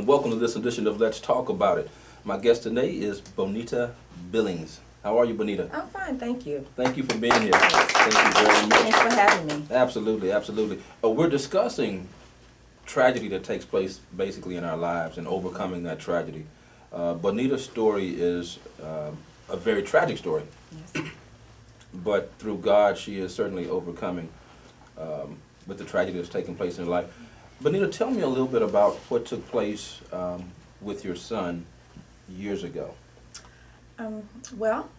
and welcome to this edition of Let's Talk About It. My guest today is Bonita Billings. How are you, Bonita? I'm fine, thank you. Thank you for being here. Thank you very much. Thanks for having me. Absolutely, absolutely. We're discussing tragedy that takes place basically in our lives and overcoming that tragedy. Bonita's story is a very tragic story, Yes. but through God she is certainly overcoming with the tragedy that's taking place in her life. Bonita, tell me a little bit about what took place with your son years ago. Well,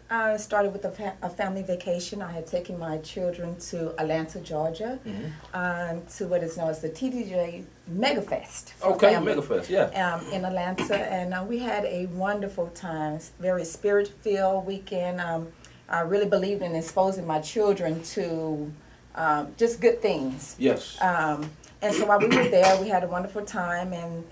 I started with a family vacation. I had taken my children to Atlanta, Georgia, to what is known as the TDJ Megafest. Okay, Megafest, yeah. In Atlanta, and we had a wonderful time, very spirit-filled weekend. I really believed in exposing my children to just good things. Yes. And so while we were there, we had a wonderful time, and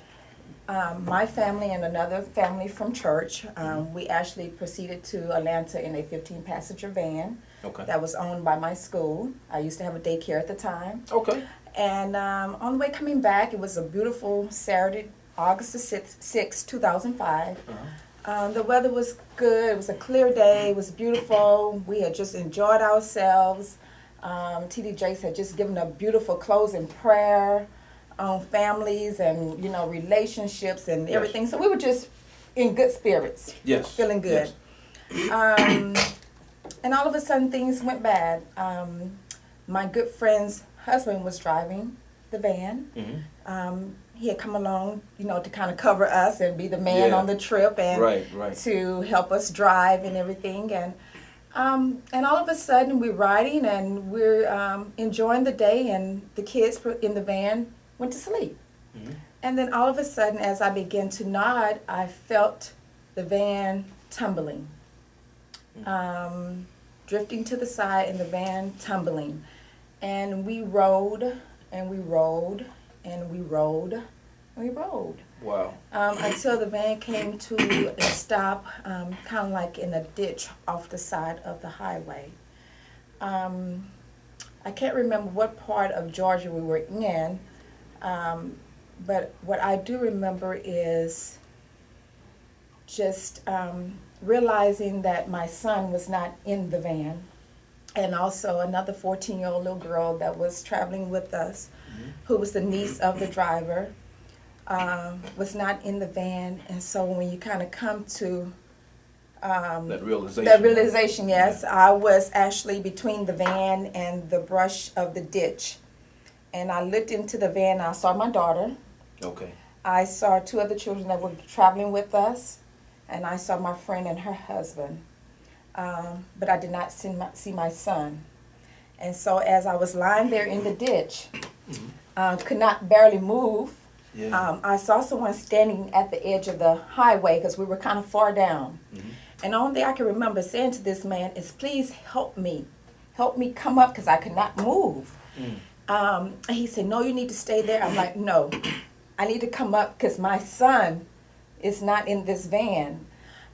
my family and another family from church, we actually proceeded to Atlanta in a 15-passenger van that was owned by my school. I used to have a daycare at the time. Okay. And on the way coming back, it was a beautiful Saturday, August the 6th, 2005. The weather was good. It was a clear day. It was beautiful. We had just enjoyed ourselves. TD Jakes had just given a beautiful closing prayer on families and, you know, relationships and everything. Yes. So we were just in good spirits. Yes. Feeling good. Yes. And all of a sudden things went bad. My good friend's husband was driving the van. He had come along, you know, to kind of cover us and be the man on the trip and right. to help us drive and everything. And all of a sudden we're riding and we're enjoying the day, and the kids in the van went to sleep. And then all of a sudden, as I began to nod, I felt the van tumbling, drifting to the side, and the van tumbling. And we rode, and we rode, and we rode, and we rode. Wow. Until the van came to a stop, kind of like in a ditch off the side of the highway. I can't remember what part of Georgia we were in, but what I do remember is just realizing that my son was not in the van, and also another 14-year-old little girl that was traveling with us, who was the niece of the driver, was not in the van. And so when you kind of come to that realization. Yes, I was actually between the van and the brush of the ditch. And I looked into the van, and I saw my daughter. Okay. I saw two other children that were traveling with us, and I saw my friend and her husband. But I did not see my son. And so as I was lying there in the ditch, could not barely move, I saw someone standing at the edge of the highway because we were kind of far down. And the only thing I can remember saying to this man is, please help me come up, because I could not move. He said, no, you need to stay there. I'm like, no, I need to come up because my son is not in this van.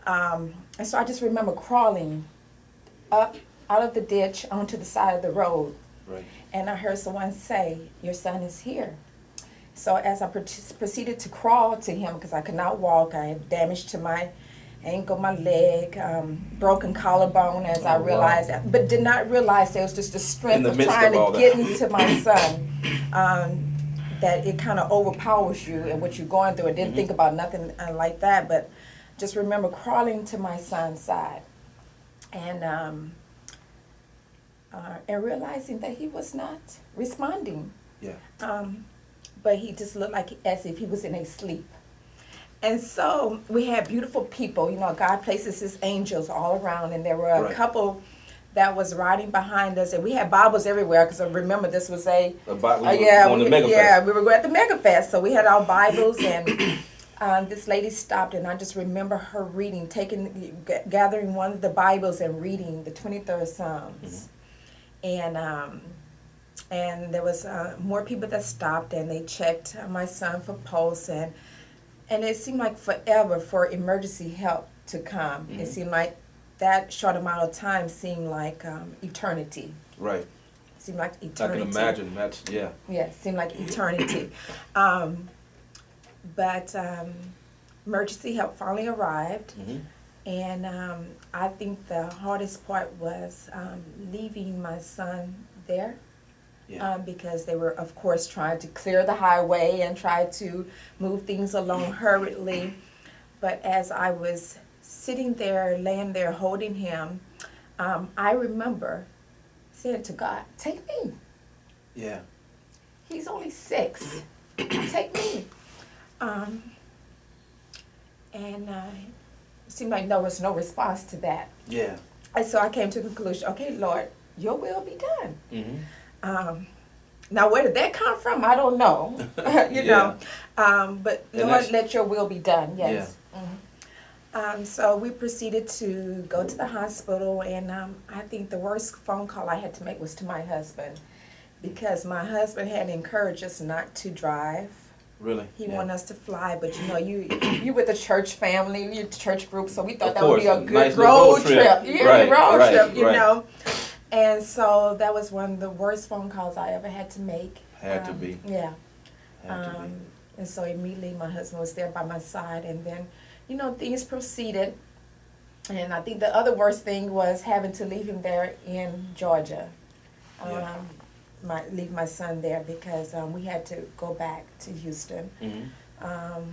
And so I just remember crawling up out of the ditch onto the side of the road. Right. And I heard someone say, your son is here. So as I proceeded to crawl to him, because I could not walk, I had damage to my ankle, my leg, broken collarbone, as I realized that, but did not realize there was just the strength of trying to get into my son, that it kind of overpowers you and what you're going through. I didn't think about nothing like that, but just remember crawling to my son's side and realizing that he was not responding. Yeah. But he just looked like as if he was in a sleep. And so we had beautiful people. You know, God places his angels all around, and there were a couple that was riding behind us, and we had Bibles everywhere, because I remember this was we were going to the Megafest, so we had our Bibles, and this lady stopped, and I just remember her reading, gathering one of the Bibles and reading the 23rd Psalms. And there was more people that stopped, and they checked my son for pulse, and it seemed like forever for emergency help to come. It seemed like that short amount of time seemed like eternity. Right. Seemed like eternity. I can imagine. Yeah, it seemed like eternity. But emergency help finally arrived. Mm-hmm. And I think the hardest part was leaving my son there. Yeah. Because they were, of course, trying to clear the highway and try to move things along hurriedly. But as I was sitting there, laying there, holding him, I remember saying to God, "Take me. Yeah. He's only 6. Take me." And it seemed like there was no response to that. Yeah. And so I came to the conclusion, okay, Lord, your will be done. Mm-hmm. Now, where did that come from? I don't know. you know. But And Lord, let your will be done. Yes. Yeah. So we proceeded to go to the hospital, and I think the worst phone call I had to make was to my husband, because my husband had encouraged us not to drive. Really? He Yeah. wanted us to fly, but you know, you with the church family, your church group, so we thought Of that would be a course, good nice little road trip. Yeah, Right, road right, trip, you right. know. And so that was one of the worst phone calls I ever had to make. Had to be. Yeah. Had to be. And so immediately my husband was there by my side, and then, you know, things proceeded. And I think the other worst thing was having to leave him there in Georgia. Yeah. Leave my son there because we had to go back to Houston. Mm-hmm.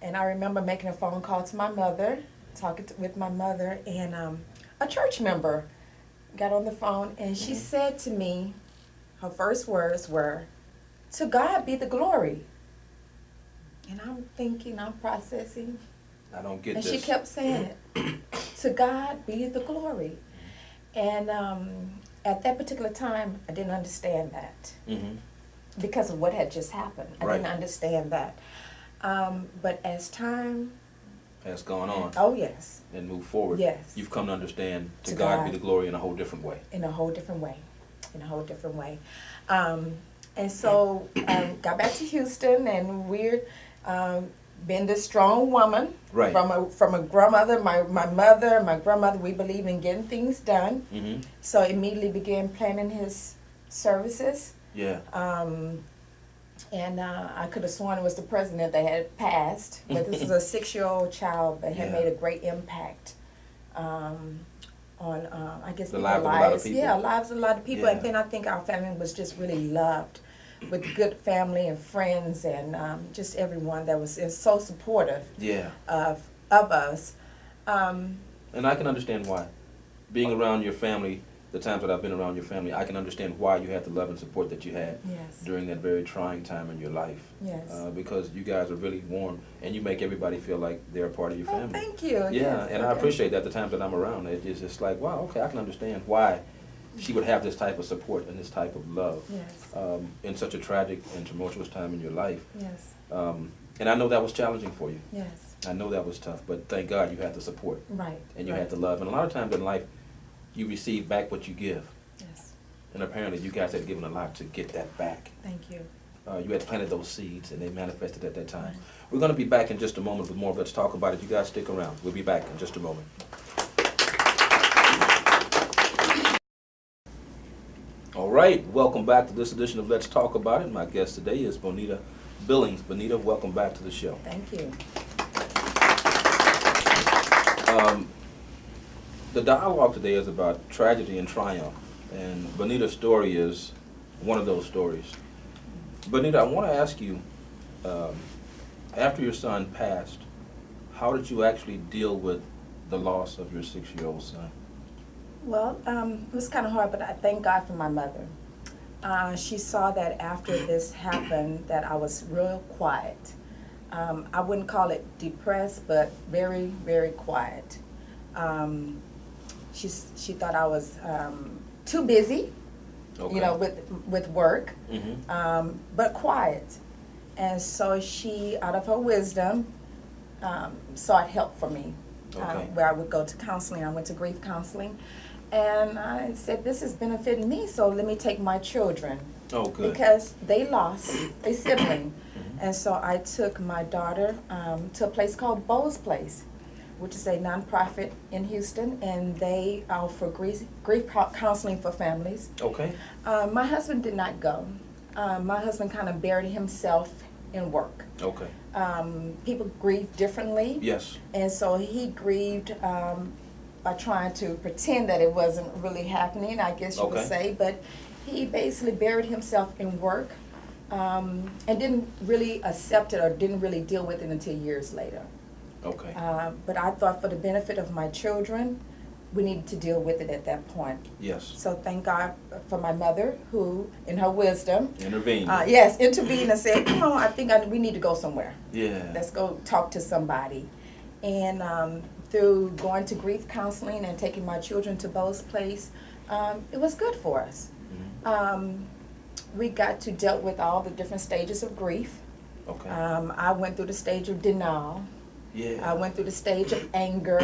And I remember making a phone call to my mother, talking with my mother, and a church member got on the phone, and she said to me, her first words were, "To God be the glory." And I'm thinking, I'm processing, I don't get and this. she kept saying it, "To God be the glory." And at that particular time, I didn't understand that Mm-hmm. because of what had just happened. I Right. didn't understand that. But as time, Has gone on oh yes, and moved forward. Yes. You've come to understand to To God be God. the glory in a whole different way. in a whole different way, in a whole different way. And so got back to Houston, and we're been this strong woman Right. from a grandmother, my mother, my grandmother. We believe in getting things done. Mm-hmm. So immediately began planning his services. Yeah. And I could have sworn it was the president that had passed, but this is a 6-year-old child that had Yeah. made a great impact on, I guess, The people's lives of a lot of lives. people. Yeah, lives of a lot of people. Yeah. And then I think our family was just really loved, with good family and friends, and just everyone that was so supportive Yeah. of us. And I can understand why. Being around your family, the times that I've been around your family, I can understand why you had the love and support that you had Yes. during that very trying time in your life. Yes. Because you guys are really warm, and you make everybody feel like they're a part of your Oh, family. thank you. Yeah, Yes, and I okay. appreciate that the times that I'm around. It's just like, wow, okay, I can understand why she would have this type of support and this type of love Yes. in such a tragic and tumultuous time in your life. Yes. And I know that was challenging for you. Yes. I know that was tough, but thank God you had the support Right. and you right. had the love. And a lot of times in life, you receive back what you give. Yes. And apparently you guys had given a lot to get that back. Thank you. You had planted those seeds and they manifested at that time. We're going to be back in just a moment with more of Let's Talk About It. You guys stick around. We'll be back in just a moment. All right, welcome back to this edition of Let's Talk About It. My guest today is Bonita Billings. Bonita, welcome back to the show. Thank you. The dialogue today is about tragedy and triumph, and Bonita's story is one of those stories. Bonita, I want to ask you, after your son passed, how did you actually deal with the loss of your 6-year-old son? Well, it was kind of hard, but I thank God for my mother. She saw that after this happened that I was real quiet. I wouldn't call it depressed, but very, very quiet. She thought I was too busy, Okay. you know, with work, Mm-hmm. but quiet. And so she, out of her wisdom, sought help for me, Okay. where I would go to counseling. I went to grief counseling, and I said, this is benefiting me, so let me take my children. Oh, good. Because they lost a sibling. Mhm. And so I took my daughter to a place called Bo's Place, which is a nonprofit in Houston, and they offer grief counseling for families. Okay. My husband did not go. My husband kind of buried himself in work. Okay. people grieve differently. Yes. And so he grieved by trying to pretend that it wasn't really happening, I guess you would Okay. say. But he basically buried himself in work and didn't really accept it or didn't really deal with it until years later. Okay. But I thought for the benefit of my children, we needed to deal with it at that point. Yes. So thank God for my mother who, in her wisdom, Intervene. yes, intervened and said, come on, I think we need to go somewhere. Yeah. Let's go talk to somebody. And through going to grief counseling and taking my children to Bo's place, it was good for us. We got to deal with all the different stages of grief. Okay. I went through the stage of denial. Yeah. I went through the stage of anger.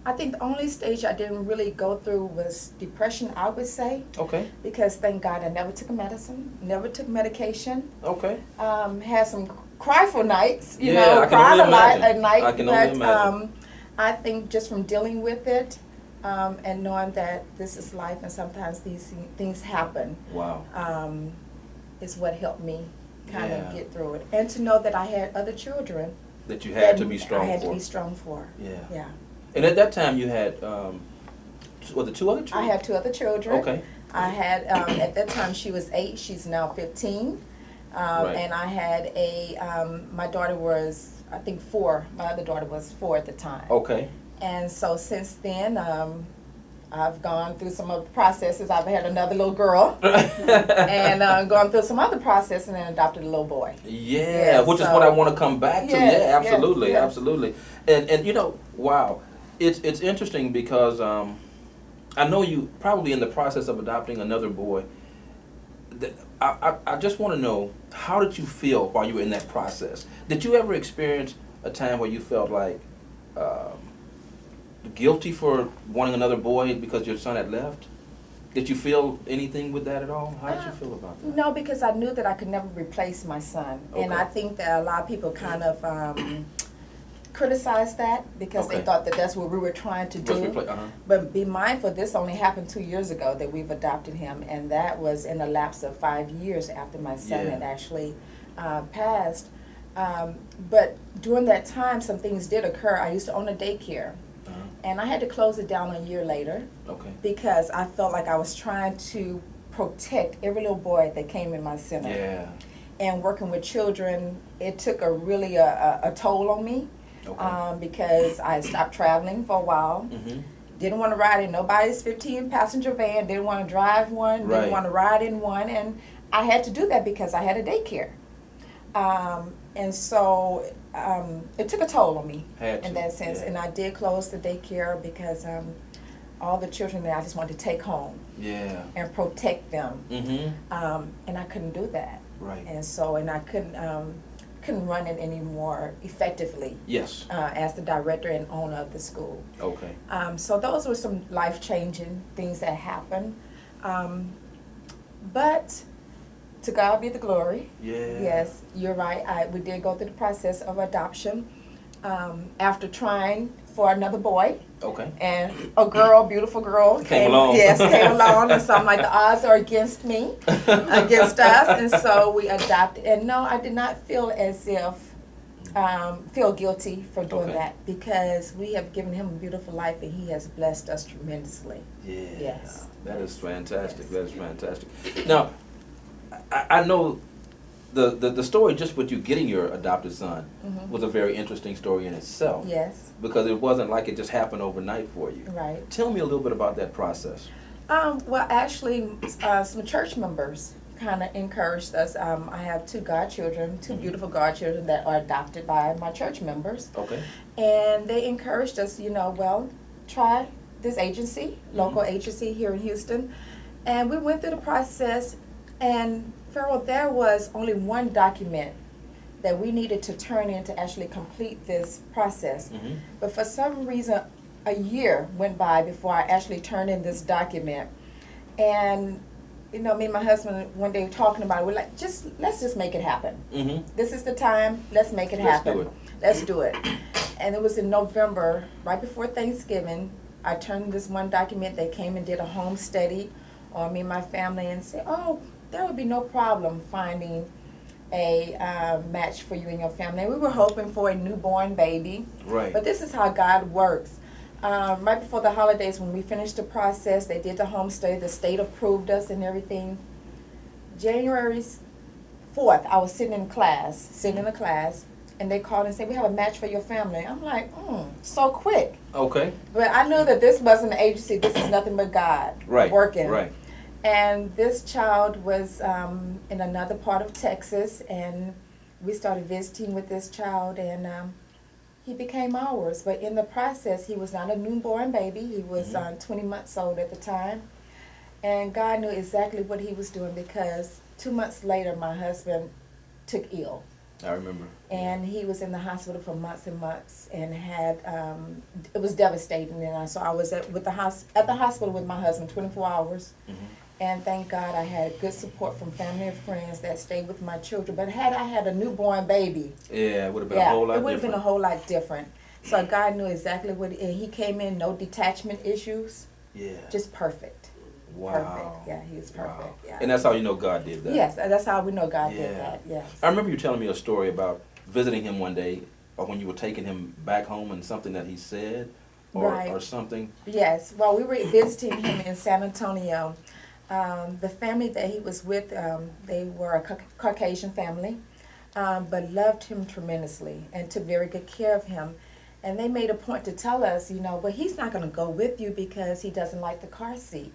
I think the only stage I didn't really go through was depression, I would say, Okay. because thank God I never took a medicine, never took medication. Okay. Had some cryful nights, you Yeah, know, I can cried only a lot imagine. at night. I can only imagine. I think just from dealing with it and knowing that this is life and sometimes these things happen Wow. is what helped me kind Yeah. of get through it. And to know that I had other children That you had that to be strong I had for. to be strong for. Yeah. Yeah. And at that time you had, was it 2 other I children? had 2 other children. Okay. I had, at that time she was 8, she's now 15. Right. And I had my daughter was, I think 4. My other daughter was 4 at the time. Okay. And so since then, I've gone through some of the processes. I've had another little girl and gone through some other processes and then adopted a little boy. Yeah, Yeah, which is so- what I want to come back to. Yes, Yeah, yes, absolutely, yes. absolutely. And you know, wow, it's interesting because I know you probably in the process of adopting another boy. I just want to know, how did you feel while you were in that process? Did you ever experience a time where you felt like guilty for wanting another boy because your son had left? Did you feel anything with that at all? How did you feel about that? No, because I knew that I could never replace my son. And Okay. I think that a lot of people kind of criticized that because Okay. they thought that that's what we were trying to Just do. uh-huh. But be mindful, this only happened 2 years ago that we've adopted him, and that was in a lapse of 5 years after my son Yeah. had actually passed. But during that time, some things did occur. I used to own a daycare, and I had to close it down a year later Okay. because I felt like I was trying to protect every little boy that came in my center. Yeah. And working with children, it took a toll on me. Okay. Because I stopped traveling for a while. Mm-hmm. Didn't want to ride in nobody's 15 passenger van, didn't want to drive one, Right. didn't want to ride in one, and I had to do that because I had a daycare. And so it took a toll on me Had in to, that sense. yeah. And I did close the daycare because all the children that I just wanted to take home Yeah. and protect them. Mm-hmm. And I couldn't do that. Right. And so, and I couldn't run it anymore effectively. Yes. As the director and owner of the school. Okay. So those were some life-changing things that happened. But to God be the glory. Yeah. Yes, you're right. We did go through the process of adoption after trying for another boy. Okay. And a girl, beautiful girl, Came along. Yes, came along, and so I'm like, the odds are against me, against us, and so we adopted. And no, I did not feel as if feel guilty for doing Okay. that because we have given him a beautiful life, and he has blessed us tremendously. Yeah. Yes. That is fantastic. Yes. That is fantastic. Now, I know the story just with you getting your adopted son Mhm. was a very interesting story in itself. Yes, Because it wasn't like it just happened overnight for you. right. Tell me a little bit about that process. Well, actually, some church members kind of encouraged us. I have 2 godchildren, 2 Mhm. beautiful godchildren that are adopted by my church members. Okay. And they encouraged us, well, try this agency, local agency here in Houston. And we went through the process, and Ferrell, there was only one document that we needed to turn in to actually complete this process. Mm-hmm. But for some reason, a year went by before I actually turned in this document. And, me and my husband, one day talking about it, we're like, let's just make it happen. Mm-hmm. This is the time, let's make it Let's happen. do it. Let's do it. And it was in November, right before Thanksgiving, I turned this one document. They came and did a home study on me and my family and said, oh, there would be no problem finding a match for you and your family. We were hoping for a newborn baby. Right. But this is how God works. Right before the holidays, when we finished the process, they did the home study, the state approved us and everything. January 4th, I was sitting in the class, and they called and said, we have a match for your family. I'm like, so quick. Okay. But I knew that this wasn't an agency, this is nothing but God working. Right. And this child was in another part of Texas, and we started visiting with this child, and he became ours. But in the process, he was not a newborn baby. He was 20 months old at the time. And God knew exactly what he was doing, because 2 months later, my husband took ill. I remember. And he was in the hospital for months and months, and had it was devastating. And so I was at the hospital with my husband 24 hours. And thank God I had good support from family and friends that stayed with my children. But had I had a newborn baby, yeah, it would have been a whole lot different. It would have been a whole lot different. So God knew exactly what, and he came in, no detachment issues. Yeah. Just perfect. Wow. Perfect. Yeah, he was perfect. Wow. Yeah. And that's how you know God did that. Yes, that's how we know God did that. Yes. I remember you telling me a story about visiting him one day, or when you were taking him back home, and something that he said, or something. Yes. Well, we were visiting him in San Antonio. The family that he was with, they were a Caucasian family, but loved him tremendously and took very good care of him. And they made a point to tell us, but he's not going to go with you because he doesn't like the car seat.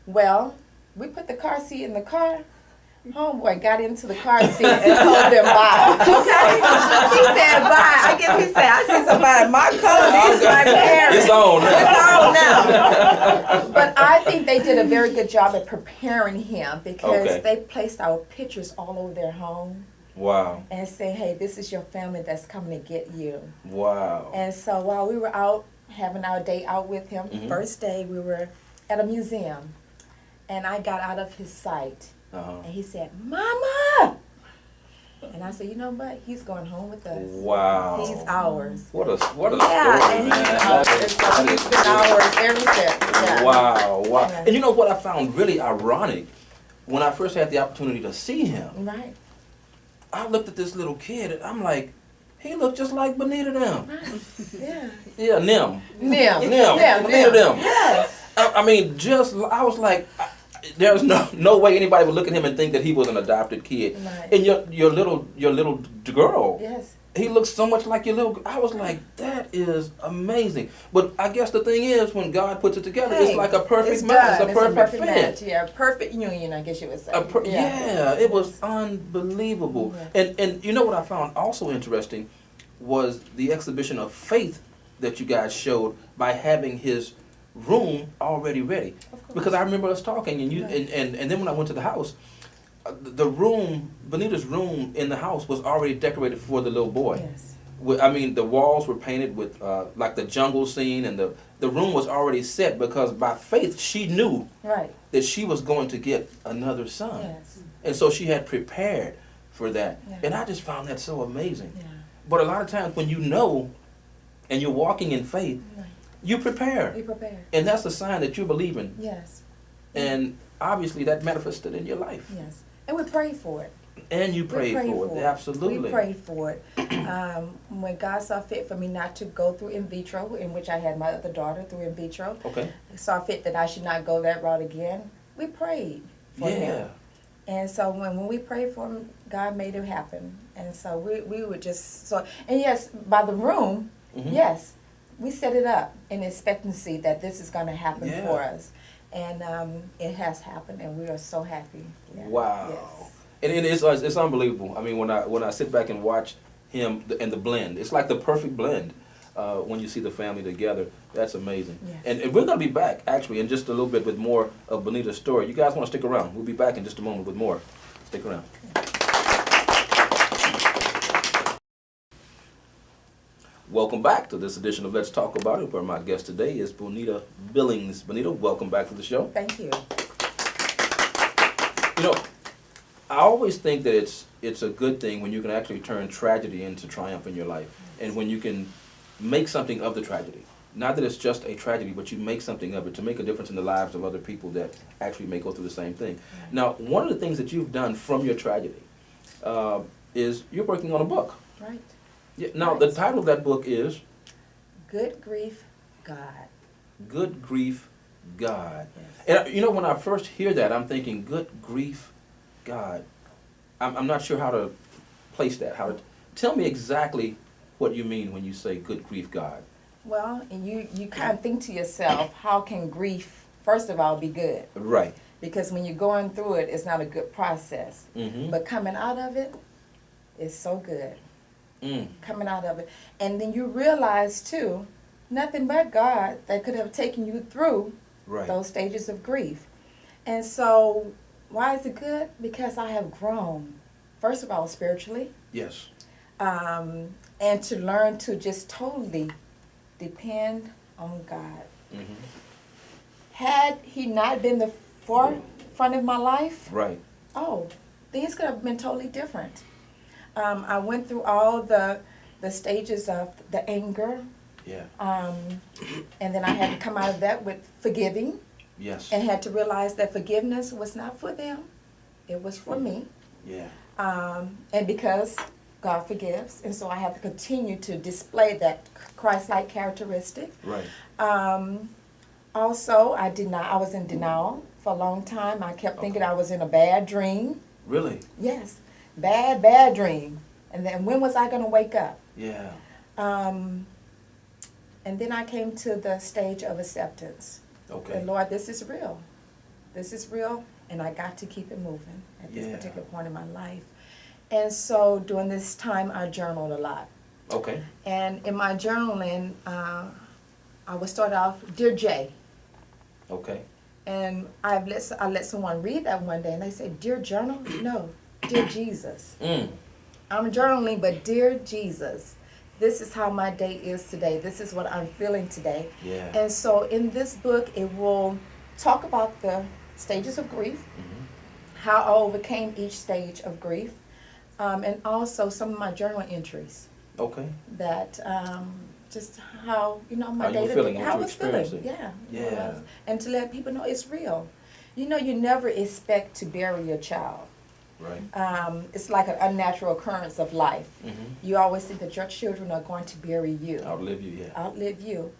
Well, we put the car seat in the car. Homeboy got into the car seat and told him bye. Okay? He said bye. I guess he said, I see somebody in my car. These my parents. It's on now. It's on now. But I think they did a very good job at preparing him, because they placed our pictures all over their home. Wow. And say, hey, this is your family that's coming to get you. Wow. And so while we were out having our day out with him, first day we were at a museum, and I got out of his sight. And he said, Mama! And I said, you know what? He's going home with us. Wow. He's ours. What a story, and man. He's been ours ever since. Yeah. Wow. Yeah. And you know what I found really ironic? When I first had the opportunity to see him, Right. I looked at this little kid, and I'm like, he looked just like Bonita them. Right. Yeah. Yeah, Nim. Nim. Bonita them. Yes. I mean, I was like, there's no way anybody would look at him and think that he was an adopted kid. Right. And your little girl, Yes. he looks so much like your little. I was like, that is amazing. But I guess the thing is, when God puts it together, it's like a perfect match. It's a perfect fit. Match. Yeah, perfect union, I guess you would say. Yeah, it was unbelievable. Yeah. And you know what I found also interesting was the exhibition of faith that you guys showed by having his room already ready. Because I remember us talking, and you and then when I went to the house, the room, Bonita's room in the house was already decorated for the little boy. Yes. I mean, the walls were painted with like the jungle scene, and the room was already set, because by faith she knew that she was going to get another son. Yes. And so she had prepared for that. Yeah. And I just found that so amazing. Yeah. But a lot of times when you know and you're walking in faith, you prepare. Be prepared. And that's a sign that you're believing. Yes. And obviously that manifested in your life. Yes. And we prayed for it. And you prayed for it. Absolutely. We prayed for it. When God saw fit for me not to go through in vitro, in which I had my other daughter through in vitro, saw fit that I should not go that route again, we prayed for him. And so when we prayed for him, God made it happen. And so we were just, and yes, by the room, yes, we set it up in expectancy that this is going to happen for us. And it has happened, and we are so happy. Yeah. Wow. Yes. And it's unbelievable. I mean, when I sit back and watch him and the blend, it's like the perfect blend when you see the family together. That's amazing. Yes. And we're going to be back, actually, in just a little bit with more of Bonita's story. You guys want to stick around. We'll be back in just a moment with more. Stick around. Welcome back to this edition of Let's Talk About It, where my guest today is Bonita Billings. Bonita, welcome back to the show. Thank you. You know, I always think that it's a good thing when you can actually turn tragedy into triumph in your life, and when you can make something of the tragedy. Not that it's just a tragedy, but you make something of it to make a difference in the lives of other people that actually may go through the same thing. Now, one of the things that you've done from your tragedy is you're working on a book. Right. Yeah, now, Right. the title of that book is Good Grief, God. Good Grief, God. Yes. And you know, when I first hear that, I'm thinking, good grief, God. I'm not sure how to place that. Tell me exactly what you mean when you say good grief, God. Well, and you kind of think to yourself, how can grief, first of all, be good? Right. Because when you're going through it, it's not a good process. Mm-hmm. But coming out of it is so good. Mm. Coming out of it. And then you realize, too, nothing but God that could have taken you through Right. those stages of grief. And so, why is it good? Because I have grown, first of all, spiritually, Yes. and to learn to just totally depend on God. Mm-hmm. Had He not been the forefront of my life, Right. oh, things could have been totally different. I went through all the stages of the anger, Yeah. and then I had to come out of that with forgiving, Yes. and had to realize that forgiveness was not for them, it was for me. Yeah. And because God forgives, and so I have to continue to display that Christ-like characteristic. Right. Also, I was in denial for a long time. I kept thinking I was in a bad dream. Really? Yes, bad dream. And then when was I going to wake up? Yeah. And then I came to the stage of acceptance. Okay. And Lord, this is real. This is real, and I got to keep it moving at this Yeah. particular point in my life. And so during this time, I journaled a lot. Okay. And in my journaling, I would start off, Dear Jay. Okay. And I let someone read that one day, and they said, Dear Journal? No, Dear Jesus. Mm. I'm journaling, but Dear Jesus, this is how my day is today. This is what I'm feeling today. Yeah. And so in this book, it will talk about the stages of grief, Mm-hmm. how I overcame each stage of grief, and also some of my journal entries Okay. that just how, my How you were day-to-day, feeling, what how I you was feeling. experiencing. Yeah. Yeah. And to let people know it's real. You never expect to bury your child. Right. It's like an unnatural occurrence of life. Mm-hmm. You always think that your children are going to bury you, Outlive you, yeah. outlive you.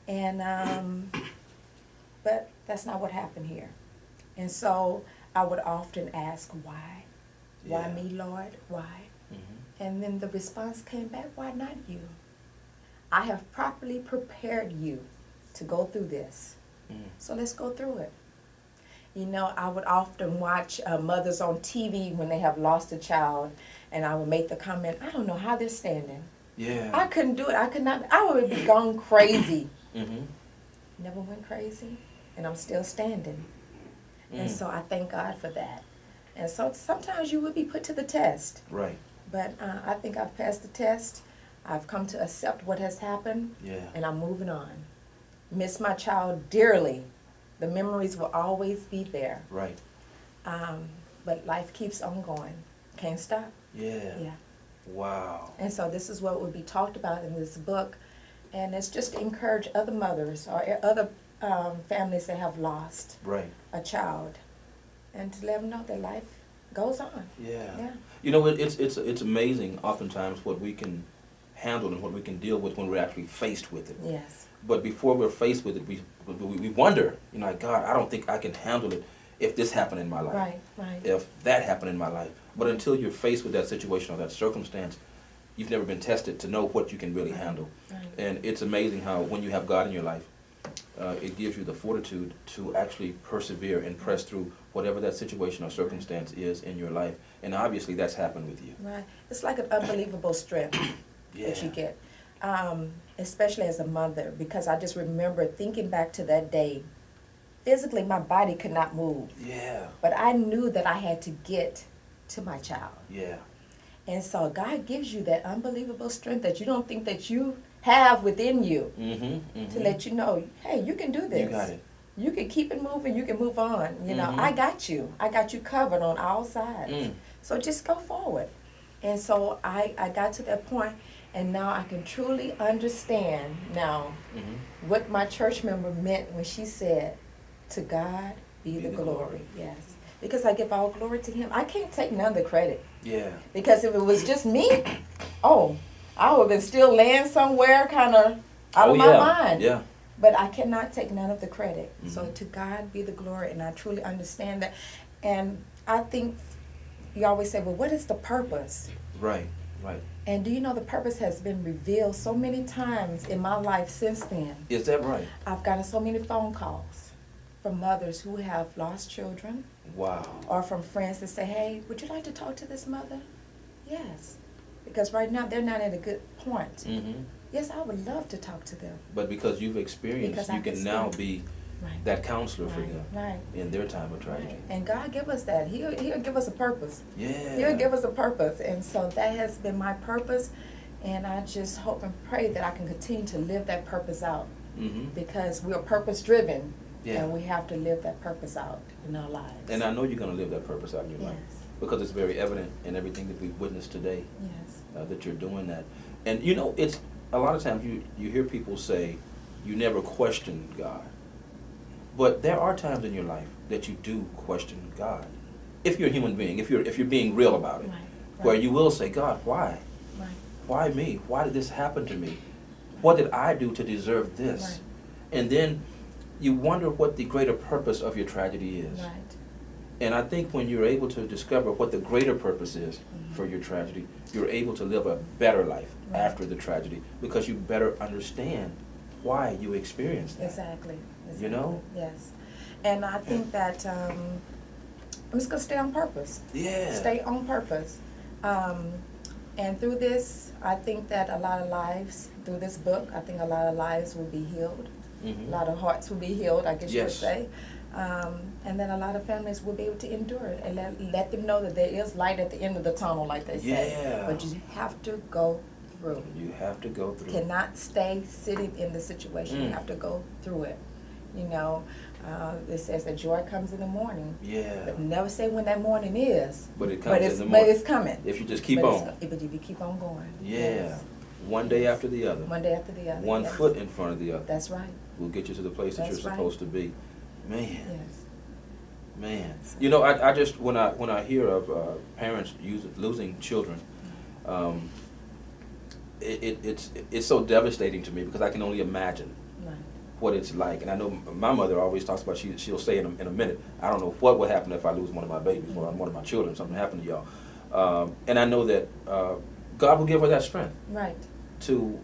And, but that's not what happened here. And so I would often ask, why? Why Yeah. me, Lord? Why? Mm-hmm. And then the response came back, why not you? I have properly prepared you to go through this. Mm. So let's go through it. I would often watch mothers on TV when they have lost a child, and I would make the comment, I don't know how they're standing. Yeah. I couldn't do it. I could not. I would be gone crazy. Mm-hmm. Never went crazy, and I'm still standing. And so I thank God for that. And so sometimes you will be put to the test. Right. But I think I've passed the test. I've come to accept what has happened, Yeah. and I'm moving on. Miss my child dearly. The memories will always be there. Right. But life keeps on going. Can't stop. Yeah. Yeah. Wow. And so this is what will be talked about in this book. And it's just to encourage other mothers or other families that have lost Right. a child, and to let them know that life goes on. Yeah. Yeah. It's amazing oftentimes what we can handle and what we can deal with when we're actually faced with it. Yes. But before we're faced with it, we wonder, like, God, I don't think I can handle it if this happened in my life. Right, right. If that happened in my life. But until you're faced with that situation or that circumstance, you've never been tested to know what you can really handle. Right. And it's amazing how when you have God in your life, it gives you the fortitude to actually persevere and press through whatever that situation or circumstance is in your life. And obviously that's happened with you. Right. It's like an unbelievable strength that you get, especially as a mother, because I just remember thinking back to that day. Physically, my body could not move, Yeah. but I knew that I had to get to my child. Yeah. And so God gives you that unbelievable strength that you don't think that you have within you, Mm-hmm. Mm-hmm. to let you know, hey, you can do this. You got it. You can keep it moving. You can move on. Mhm. I got you. I got you covered on all sides. Mm. So just go forward. And so I got to that point, and now I can truly understand now Mm-hmm. what my church member meant when she said, to God be the glory. Yes. Because I give all glory to Him. I can't take none of the credit. Yeah. Because if it was just me, oh, I would have been still laying somewhere kind of out of my mind. Yeah. But I cannot take none of the credit. So Mhm. to God be the glory, and I truly understand that. And I think you always say, well, what is the purpose? Right. Right. And do you know the purpose has been revealed so many times in my life since then? Is that right? I've gotten so many phone calls from mothers who have lost children, Wow. or from friends that say, hey, would you like to talk to this mother? Yes. Because right now they're not at a good point. Mm-hmm. Yes, I would love to talk to them. But because you've experienced, Because you I can can now see. be Right. that counselor for Right. them Right. in their time of tragedy. Right. And God give us that. He'll give us a purpose. Yeah. He'll give us a purpose. And so that has been my purpose. And I just hope and pray that I can continue to live that purpose out. Mm-hmm. Because we're purpose driven. Yeah. And we have to live that purpose out in our lives. And I know you're going to live that purpose out in your life. Yes. Because it's very evident in everything that we've witnessed today Yes. that you're doing that. And you know, it's a lot of times you hear people say you never question God. But there are times in your life that you do question God. If you're a human being, if you're being real about it, Right. where you will say, God, why? Right. Why me? Why did this happen to me? What did I do to deserve this? Right. And then you wonder what the greater purpose of your tragedy is. Right. And I think when you're able to discover what the greater purpose is Mhm. for your tragedy, you're able to live a better life Right. after the tragedy because you better understand why you experienced that. Exactly. You know? Yes. And I think that I'm just going to stay on purpose. Yeah. Stay on purpose. And through this, I think that a lot of lives, through this book, I think a lot of lives will be healed. Mhm. A lot of hearts will be healed, I guess you would Yes. say. And then a lot of families will be able to endure it and let them know that there is light at the end of the tunnel, like they say. Yeah. But you have to go through. You have to go through. Cannot stay sitting in the situation. You Mm. have to go through it. You know, it says that joy comes in the morning. Yeah. But never say when that morning is. But it comes in the morning. But it's coming. If you just keep But on. But if you keep on going. Yeah. Yes. One day after the other. One day after the other. One yes. foot in front of the other. That's right. Will get you to the place that That's you're right. supposed to be. Man. Yes. Man, you know, I just when I hear of parents losing children, it's so devastating to me because I can only imagine Right. what it's like. And I know my mother always talks about she'll say in a minute, I don't know what would happen if I lose one of my babies or one of my children, something happened to y'all. And I know that God will give her that strength Right. to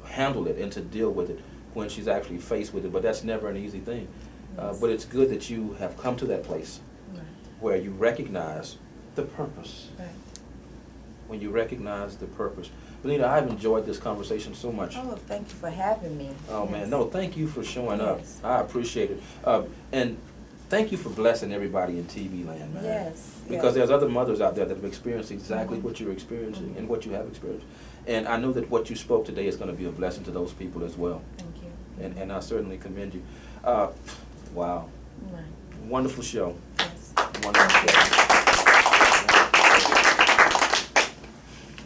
handle it and to deal with it when she's actually faced with it. But that's never an easy thing. Yes. But it's good that you have come to that place Right. where you recognize the purpose. Right. When you recognize the purpose. Bonita, I've enjoyed this conversation so much. Oh, thank you for having me. Oh, Yes. man, no, thank you for showing up. Yes. I appreciate it. And thank you for blessing everybody in TV land, man. Yes. Because yes. there's other mothers out there that have experienced exactly Mhm. what you're experiencing Mhm. and what you have experienced. And I know that what you spoke today is going to be a blessing to those people as well. Thank you. And I certainly commend you. Wow. Right. Wonderful show. Yes. Wonderful show.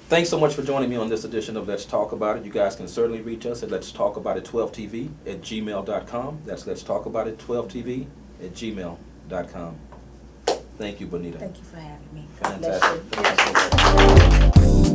Thanks so much for joining me on this edition of Let's Talk About It. You guys can certainly reach us at Let's Talk About It 12TV at gmail.com. That's Let's Talk About It 12TV at gmail.com. Thank you, Bonita. Thank you for having me. God bless Fantastic. you. Thank you so much.